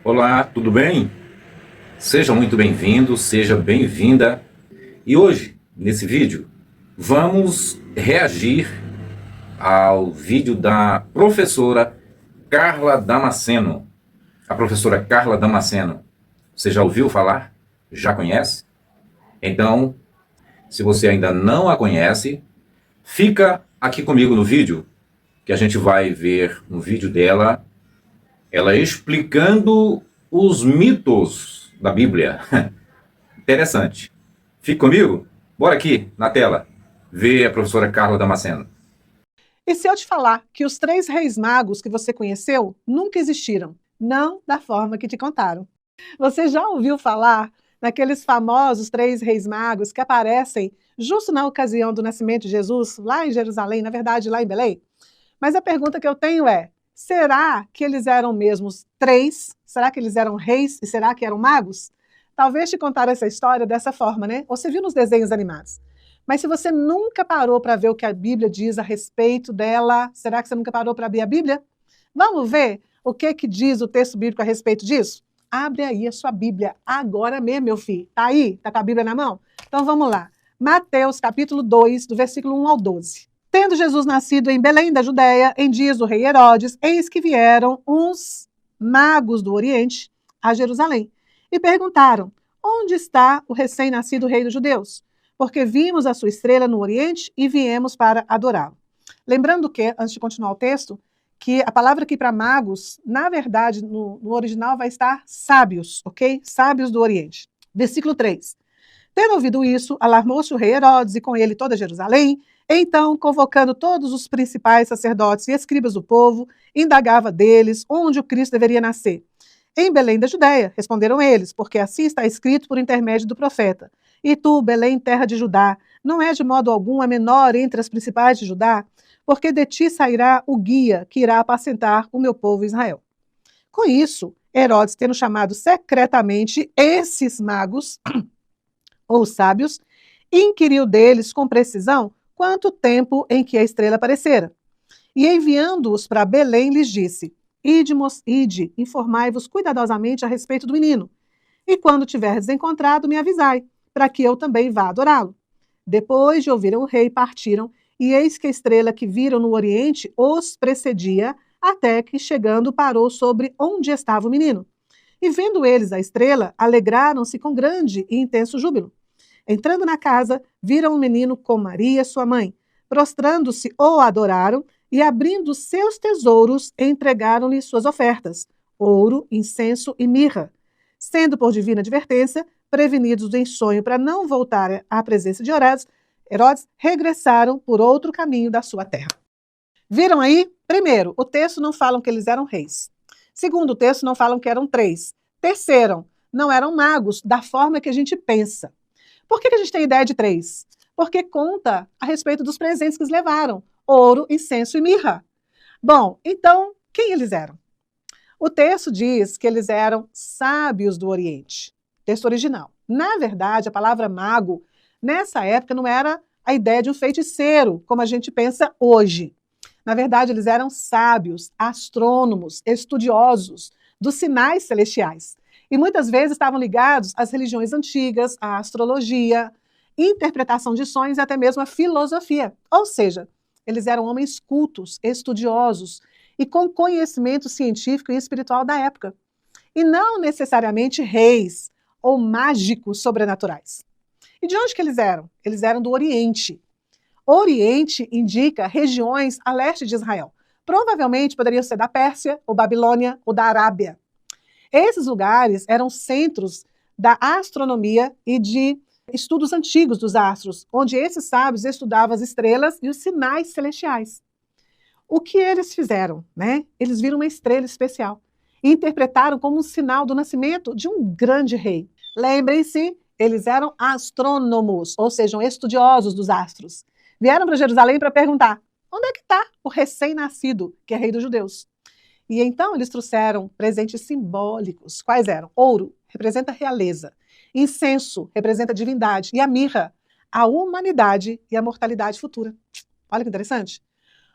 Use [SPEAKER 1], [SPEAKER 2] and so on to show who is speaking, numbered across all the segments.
[SPEAKER 1] Olá, tudo bem? Seja muito bem-vindo, seja bem-vinda. E hoje, nesse vídeo, vamos reagir ao vídeo da professora Carla Damasceno. A professora Carla Damasceno, você já ouviu falar? Já conhece? Então, se você ainda não a conhece, fica aqui comigo no vídeo, que a gente vai ver um vídeo dela, ela explicando os mitos da Bíblia. Interessante. Fique comigo? Bora aqui, na tela, ver a professora Carla Damasceno.
[SPEAKER 2] E se eu te falar que os 3 reis magos que você conheceu nunca existiram, não da forma que te contaram? Você já ouviu falar naqueles famosos 3 reis magos que aparecem justo na ocasião do nascimento de Jesus, lá em Jerusalém, na verdade, lá em Belém? Mas a pergunta que eu tenho é: será que eles eram mesmo 3? Será que eles eram reis e será que eram magos? Talvez te contar essa história dessa forma, né? Ou você viu nos desenhos animados. Mas se você nunca parou para ver o que a Bíblia diz a respeito dela, será que você nunca parou para abrir a Bíblia? Vamos ver o que diz o texto bíblico a respeito disso? Abre aí a sua Bíblia agora mesmo, meu filho. Tá aí? Tá com a Bíblia na mão? Então vamos lá. Mateus capítulo 2, do versículo 1 ao 12. Tendo Jesus nascido em Belém da Judéia, em dias do rei Herodes, eis que vieram uns magos do Oriente a Jerusalém e perguntaram: onde está o recém-nascido rei dos judeus? Porque vimos a sua estrela no Oriente e viemos para adorá-lo. Lembrando que, antes de continuar o texto, que a palavra aqui para magos, na verdade, no original vai estar sábios, ok? Sábios do Oriente. Versículo 3. Tendo ouvido isso, alarmou-se o rei Herodes e com ele toda Jerusalém. Então, convocando todos os principais sacerdotes e escribas do povo, indagava deles onde o Cristo deveria nascer. Em Belém da Judéia, responderam eles, porque assim está escrito por intermédio do profeta. E tu, Belém, terra de Judá, não é de modo algum a menor entre as principais de Judá, porque de ti sairá o guia que irá apacentar o meu povo Israel. Com isso, Herodes, tendo chamado secretamente esses magos, ou sábios, inquiriu deles com precisão quanto tempo em que a estrela aparecera. E enviando-os para Belém, lhes disse: Ide, informai-vos cuidadosamente a respeito do menino. E quando tiverdes encontrado, me avisai, para que eu também vá adorá-lo. Depois de ouvirem o rei, partiram, e eis que a estrela que viram no oriente os precedia, até que, chegando, parou sobre onde estava o menino. E vendo eles a estrela, alegraram-se com grande e intenso júbilo. Entrando na casa, viram o menino com Maria, sua mãe. Prostrando-se, o adoraram, e abrindo seus tesouros, entregaram-lhe suas ofertas: ouro, incenso e mirra. Sendo por divina advertência, prevenidos em sonho para não voltar à presença de Herodes, regressaram por outro caminho da sua terra. Viram aí? Primeiro, o texto não falam que eles eram reis. Segundo, o texto não falam que eram 3. Terceiro, não eram magos da forma que a gente pensa. Por que a gente tem ideia de 3? Porque conta a respeito dos presentes que eles levaram: ouro, incenso e mirra. Bom, então, quem eles eram? O texto diz que eles eram sábios do Oriente. Texto original. Na verdade, a palavra mago, nessa época, não era a ideia de um feiticeiro, como a gente pensa hoje. Na verdade, eles eram sábios, astrônomos, estudiosos dos sinais celestiais. E muitas vezes estavam ligados às religiões antigas, à astrologia, interpretação de sonhos e até mesmo à filosofia. Ou seja, eles eram homens cultos, estudiosos e com conhecimento científico e espiritual da época. E não necessariamente reis ou mágicos sobrenaturais. E de onde que eles eram? Eles eram do Oriente. Oriente indica regiões a leste de Israel. Provavelmente poderiam ser da Pérsia, ou Babilônia, ou da Arábia. Esses lugares eram centros da astronomia e de estudos antigos dos astros, onde esses sábios estudavam as estrelas e os sinais celestiais. O que eles fizeram? Eles viram uma estrela especial e interpretaram como um sinal do nascimento de um grande rei. Lembrem-se, eles eram astrônomos, ou seja, estudiosos dos astros. Vieram para Jerusalém para perguntar: onde é que está o recém-nascido, que é rei dos judeus? E então eles trouxeram presentes simbólicos. Quais eram? Ouro, representa a realeza. Incenso, representa a divindade. E a mirra, a humanidade e a mortalidade futura. Olha que interessante.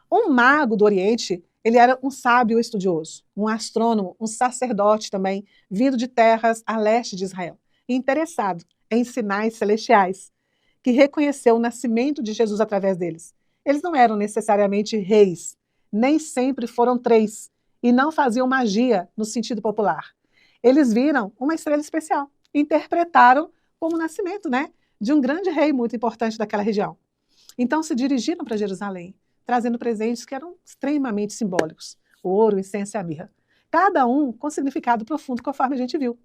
[SPEAKER 2] Um mago do Oriente, Ele era um sábio estudioso, um astrônomo, um sacerdote também, vindo de terras a leste de Israel, e interessado em sinais celestiais, que reconheceu o nascimento de Jesus através deles. Eles não eram necessariamente reis, nem sempre foram três, e não faziam magia no sentido popular. Eles viram uma estrela especial, interpretaram como o nascimento, de um grande rei muito importante daquela região. Então se dirigiram para Jerusalém, trazendo presentes que eram extremamente simbólicos, ouro, incenso e a mirra. Cada um com significado profundo, conforme a gente viu.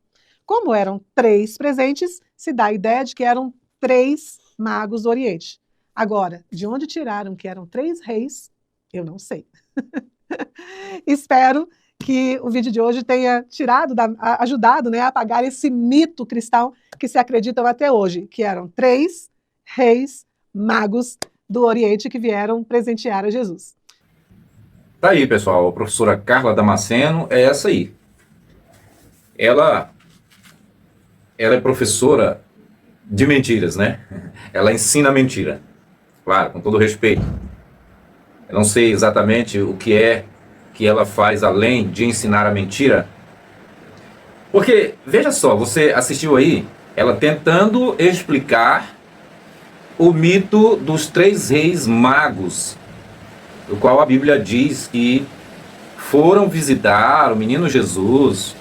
[SPEAKER 2] Como eram 3 presentes, se dá a ideia de que eram 3 magos do Oriente. Agora, de onde tiraram que eram 3 reis, eu não sei. Espero que o vídeo de hoje tenha ajudado a apagar esse mito cristão que se acreditam até hoje, que eram 3 reis magos do Oriente que vieram presentear a Jesus.
[SPEAKER 1] Tá aí, pessoal, a professora Carla Damasceno é essa aí. Ela é professora de mentiras, né? Ela ensina mentira. Claro, com todo respeito. Eu não sei exatamente o que é que ela faz além de ensinar a mentira. Porque, veja só, você assistiu aí, ela tentando explicar o mito dos 3 reis magos, do qual a Bíblia diz que foram visitar o menino Jesus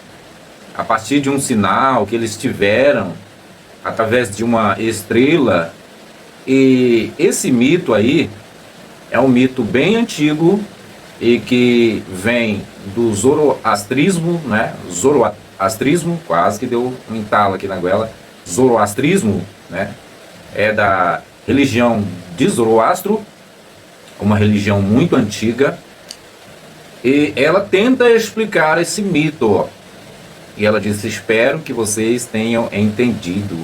[SPEAKER 1] a partir de um sinal que eles tiveram através de uma estrela. E esse mito aí é um mito bem antigo e que vem do zoroastrismo, né? Zoroastrismo, quase que deu um entalo aqui na goela. Zoroastrismo, né? É da religião de Zoroastro, uma religião muito antiga, e ela tenta explicar esse mito, ó. E ela diz: espero que vocês tenham entendido.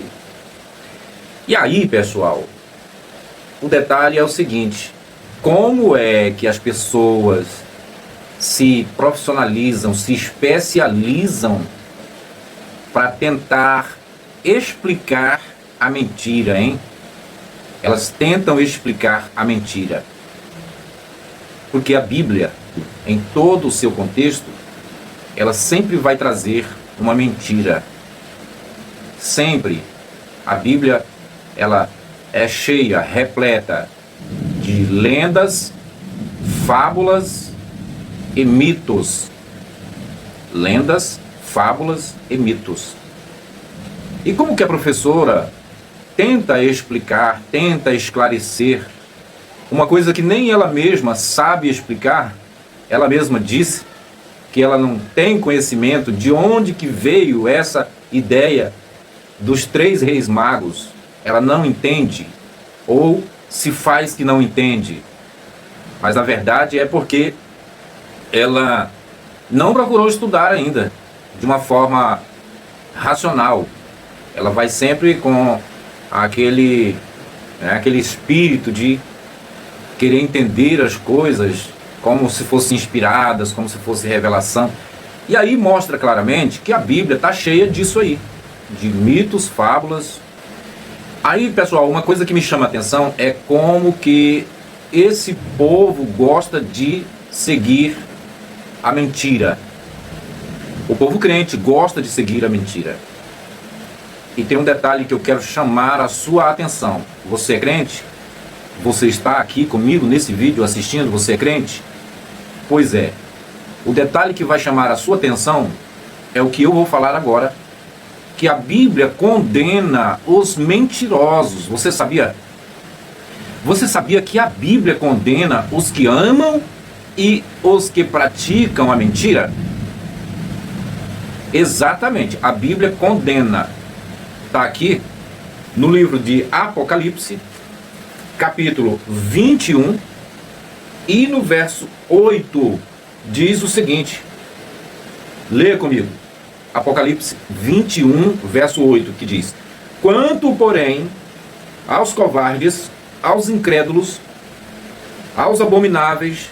[SPEAKER 1] E aí, pessoal, o detalhe é o seguinte: como é que as pessoas se profissionalizam, se especializam para tentar explicar a mentira, hein? Elas tentam explicar a mentira. Porque a Bíblia, em todo o seu contexto, ela sempre vai trazer uma mentira. Sempre. A Bíblia, ela é cheia, repleta de lendas, fábulas e mitos. Lendas, fábulas e mitos. E como que a professora tenta explicar, tenta esclarecer uma coisa que nem ela mesma sabe explicar? Ela mesma disse que ela não tem conhecimento de onde que veio essa ideia dos 3 reis magos. Ela não entende, ou se faz que não entende. Mas na verdade é porque ela não procurou estudar ainda de uma forma racional. Ela vai sempre com aquele espírito de querer entender as coisas como se fossem inspiradas, como se fosse revelação. E aí mostra claramente que a Bíblia está cheia disso aí, de mitos, fábulas. Aí, pessoal, uma coisa que me chama a atenção é como que esse povo gosta de seguir a mentira. O povo crente gosta de seguir a mentira. E tem um detalhe que eu quero chamar a sua atenção. Você é crente? Você está aqui comigo nesse vídeo assistindo? Você é crente? Pois é. O detalhe que vai chamar a sua atenção é o que eu vou falar agora, que a Bíblia condena os mentirosos. Você sabia? Você sabia que a Bíblia condena os que amam e os que praticam a mentira? Exatamente, a Bíblia condena. Está aqui no livro de Apocalipse, capítulo 21, e no verso 8 diz o seguinte. Leia comigo. Apocalipse 21, verso 8, que diz: quanto, porém, aos covardes, aos incrédulos, aos abomináveis,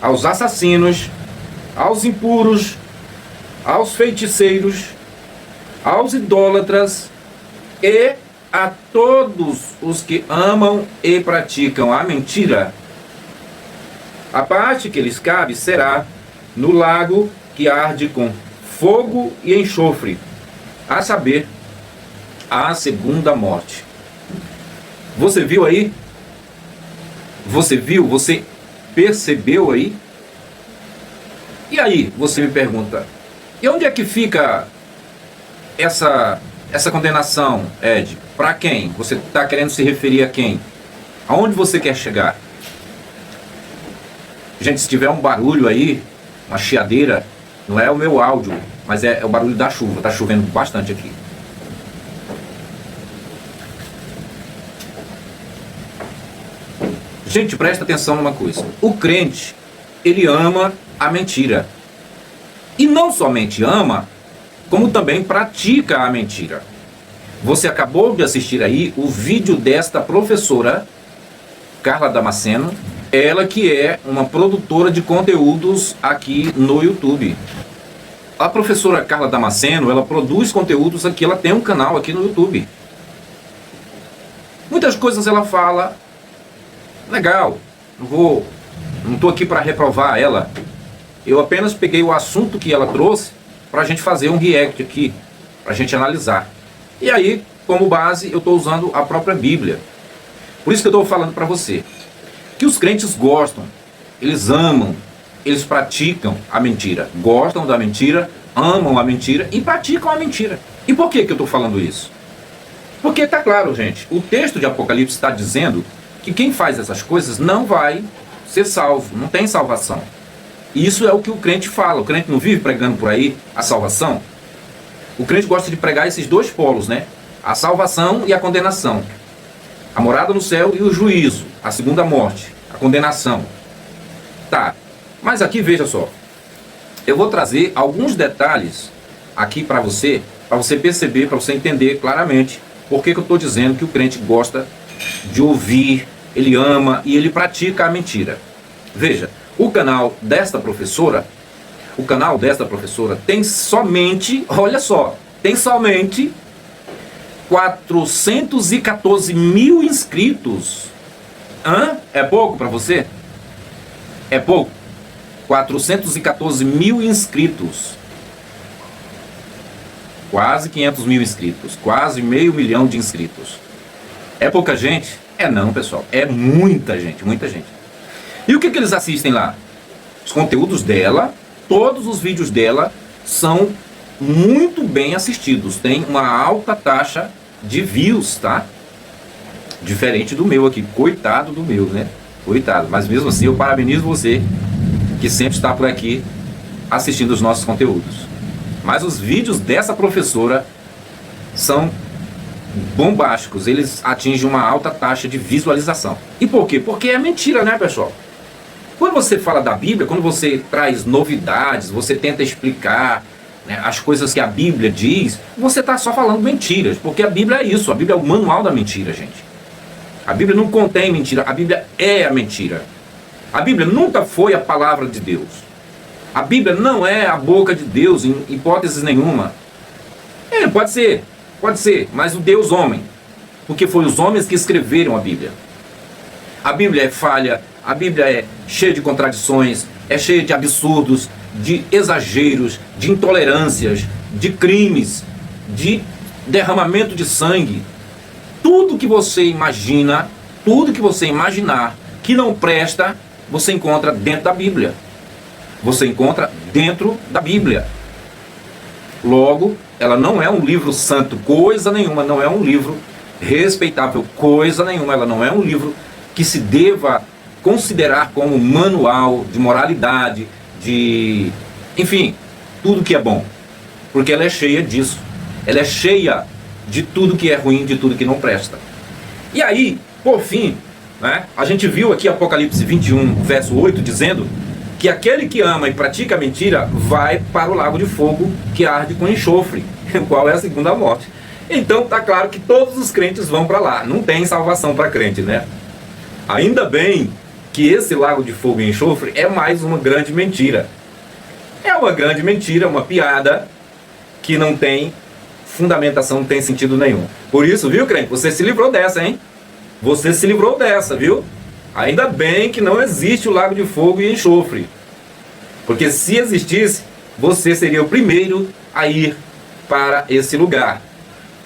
[SPEAKER 1] aos assassinos, aos impuros, aos feiticeiros, aos idólatras e a todos os que amam e praticam a mentira, A parte que lhes cabe será no lago que arde com fogo e enxofre, a saber, a segunda morte. Você viu aí? Você viu? Você percebeu aí? E aí, você me pergunta, e onde é que fica essa condenação, Ed? Para quem? Você está querendo se referir a quem? Aonde você quer chegar? Gente, se tiver um barulho aí, uma chiadeira, não é o meu áudio, mas é o barulho da chuva. Está chovendo bastante aqui. Gente, presta atenção numa coisa. O crente, ele ama a mentira. E não somente ama, como também pratica a mentira. Você acabou de assistir aí o vídeo desta professora, Carla Damasceno, ela que é uma produtora de conteúdos aqui no YouTube. A professora Carla Damasceno, ela produz conteúdos aqui, ela tem um canal aqui no YouTube. Muitas coisas ela fala, legal, não estou aqui para reprovar ela. Eu apenas peguei o assunto que ela trouxe para a gente fazer um react aqui, para a gente analisar. E aí, como base, eu estou usando a própria Bíblia. Por isso que eu estou falando para você, que os crentes gostam, eles amam, eles praticam a mentira. Gostam da mentira, amam a mentira e praticam a mentira. E por que eu estou falando isso? Porque está claro, gente, o texto de Apocalipse está dizendo que quem faz essas coisas não vai ser salvo, não tem salvação. E isso é o que o crente fala. O crente não vive pregando por aí a salvação. O crente gosta de pregar esses dois polos, né? A salvação e a condenação. A morada no céu e o juízo, a segunda morte, a condenação. Tá, mas aqui veja só. Eu vou trazer alguns detalhes aqui para você perceber, para você entender claramente por que eu estou dizendo que o crente gosta de ouvir, ele ama e ele pratica a mentira. Veja, o canal desta professora tem somente, olha só, tem somente 414 mil inscritos. É pouco para você? É pouco? 414 mil inscritos. Quase 500 mil inscritos. Quase 500 mil de inscritos. É pouca gente? É não, pessoal. É muita gente, muita gente. E o que eles assistem lá? Os conteúdos dela, todos os vídeos dela são muito bem assistidos. Tem uma alta taxa de views, tá? Diferente do meu aqui. Coitado do meu, né? Coitado. Mas mesmo assim eu parabenizo você que sempre está por aqui assistindo os nossos conteúdos. Mas os vídeos dessa professora são bombásticos. Eles atingem uma alta taxa de visualização. E por quê? Porque é mentira, né, pessoal? Quando você fala da Bíblia, quando você traz novidades, você tenta explicar, né, as coisas que a Bíblia diz, você está só falando mentiras, porque a Bíblia é isso, a Bíblia é o manual da mentira, gente. A Bíblia não contém mentira, a Bíblia é a mentira. A Bíblia nunca foi a palavra de Deus. A Bíblia não é a boca de Deus em hipótese nenhuma. Pode ser, mas o Deus homem, porque foi os homens que escreveram a Bíblia. A Bíblia é falha, a Bíblia é cheia de contradições, é cheia de absurdos, de exageros, de intolerâncias, de crimes, de derramamento de sangue. Tudo que você imagina, tudo que você imaginar que não presta, você encontra dentro da Bíblia. Você encontra dentro da Bíblia. Logo, ela não é um livro santo, coisa nenhuma, não é um livro respeitável, coisa nenhuma, ela não é um livro que se deva considerar como manual de moralidade, de, enfim, tudo que é bom, porque ela é cheia disso, ela é cheia de tudo que é ruim, de tudo que não presta. E aí, por fim, né, a gente viu aqui Apocalipse 21, verso 8, dizendo que aquele que ama e pratica a mentira vai para o lago de fogo que arde com enxofre, qual é a segunda morte. Então tá claro que todos os crentes vão para lá, não tem salvação para crente, né? Ainda bem que esse lago de fogo e enxofre é mais uma grande mentira. É uma grande mentira, uma piada que não tem fundamentação, não tem sentido nenhum. Por isso, viu, crente, você se livrou dessa, hein? Você se livrou dessa, viu? Ainda bem que não existe o lago de fogo e enxofre. Porque se existisse, você seria o primeiro a ir para esse lugar.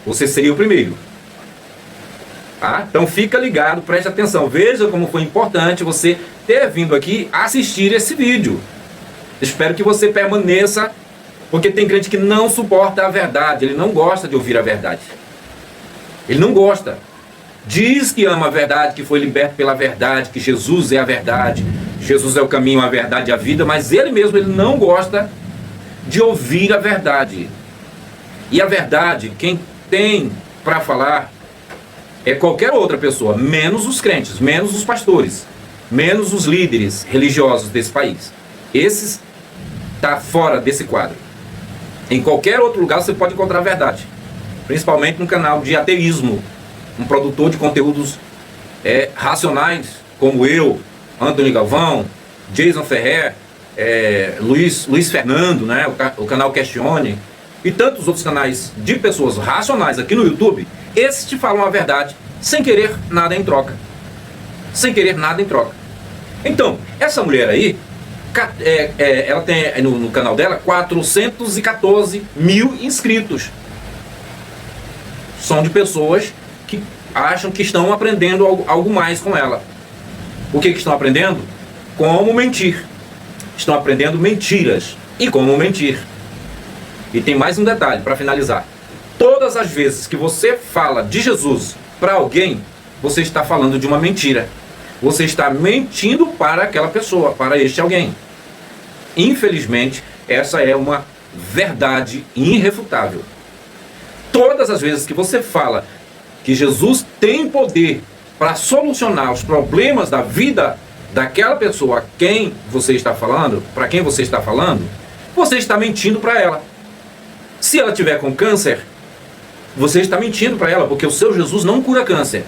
[SPEAKER 1] Você seria o primeiro. Tá? Então fica ligado, preste atenção. Veja como foi importante você ter vindo aqui assistir esse vídeo. Espero que você permaneça, porque tem crente que não suporta a verdade. Ele não gosta de ouvir a verdade. Ele não gosta. Diz que ama a verdade, que foi liberto pela verdade, que Jesus é a verdade, Jesus é o caminho, a verdade e a vida, mas ele mesmo ele não gosta de ouvir a verdade. E a verdade, quem tem para falar é qualquer outra pessoa, menos os crentes, menos os pastores, menos os líderes religiosos desse país. Esses tá fora desse quadro. Em qualquer outro lugar você pode encontrar a verdade, principalmente no canal de ateísmo, um produtor de conteúdos racionais, como eu, Antônio Galvão, Jason Ferrer, Luiz Fernando, né, o canal Questione, e tantos outros canais de pessoas racionais aqui no YouTube. Esses te falam a verdade sem querer nada em troca. Sem querer nada em troca. Então, essa mulher aí, ela tem no canal dela 414 mil inscritos. São de pessoas que acham que estão aprendendo algo mais com ela. O que estão aprendendo? Como mentir. Estão aprendendo mentiras e como mentir. E tem mais um detalhe para finalizar. Todas as vezes que você fala de Jesus para alguém, você está falando de uma mentira. Você está mentindo para aquela pessoa, para este alguém. Infelizmente, essa é uma verdade irrefutável. Todas as vezes que você fala que Jesus tem poder para solucionar os problemas da vida daquela pessoa a quem você está falando, para quem você está falando, você está mentindo para ela. Se ela tiver com câncer, você está mentindo para ela, porque o seu Jesus não cura câncer.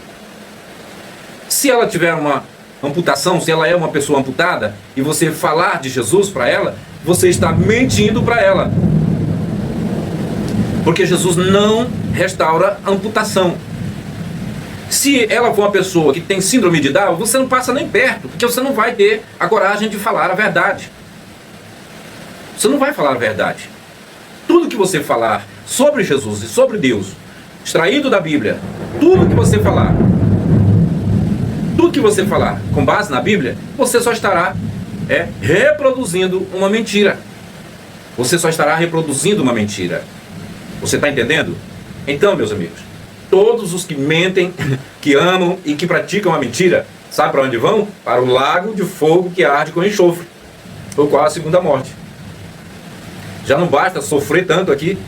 [SPEAKER 1] Se ela tiver uma amputação, se ela é uma pessoa amputada, e você falar de Jesus para ela, você está mentindo para ela. Porque Jesus não restaura amputação. Se ela for uma pessoa que tem síndrome de Down, você não passa nem perto, porque você não vai ter a coragem de falar a verdade. Você não vai falar a verdade. Tudo que você falar sobre Jesus e sobre Deus, extraído da Bíblia, tudo que você falar com base na Bíblia, você só estará reproduzindo uma mentira. Você só estará reproduzindo uma mentira. Você está entendendo? Então, meus amigos, todos os que mentem, que amam e que praticam a mentira, sabe para onde vão? Para o lago de fogo que arde com enxofre, o qual é a segunda morte. Já não basta sofrer tanto aqui,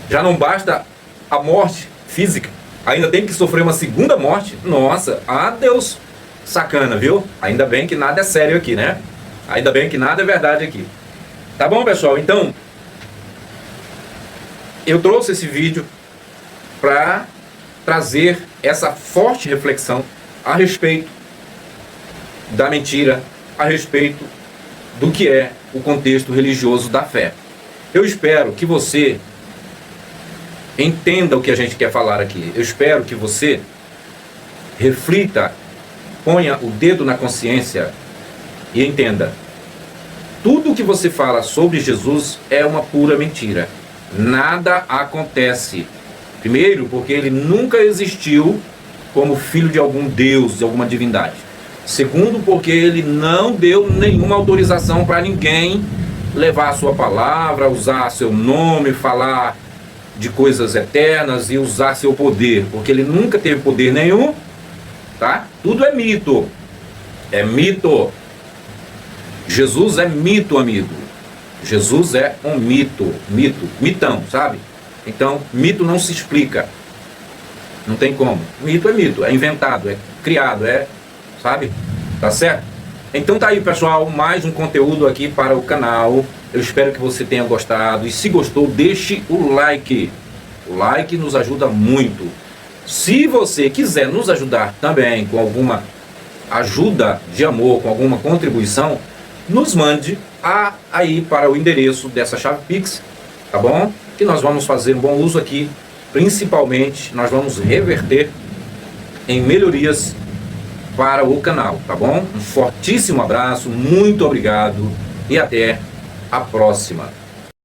[SPEAKER 1] já não basta a morte física, ainda tem que sofrer uma segunda morte. Nossa, Deus, sacana, viu? Ainda bem que nada é sério aqui, né? Ainda bem que nada é verdade aqui. Tá bom, pessoal? Então, eu trouxe esse vídeo para trazer essa forte reflexão a respeito da mentira, a respeito do que é o contexto religioso da fé. Eu espero que você entenda o que a gente quer falar aqui. Eu espero que você reflita, ponha o dedo na consciência e entenda. Tudo que você fala sobre Jesus é uma pura mentira. Nada acontece. Primeiro, porque ele nunca existiu como filho de algum Deus, de alguma divindade. Segundo, porque ele não deu nenhuma autorização para ninguém levar a sua palavra, usar seu nome, falar de coisas eternas e usar seu poder, porque ele nunca teve poder nenhum, tá? Tudo é mito. É mito. Jesus é mito, amigo. Jesus é um mito, mitão, sabe? Então, mito não se explica. Não tem como. Mito, é inventado, é criado, sabe? Tá certo? Então tá aí, pessoal, mais um conteúdo aqui para o canal. Eu espero que você tenha gostado. E se gostou, deixe o like. O like nos ajuda muito. Se você quiser nos ajudar também com alguma ajuda de amor, com alguma contribuição, nos mande aí para o endereço dessa chave Pix, tá bom? Que nós vamos fazer um bom uso aqui. Principalmente, nós vamos reverter em melhorias para o canal, tá bom? Um fortíssimo abraço, muito obrigado e até a próxima.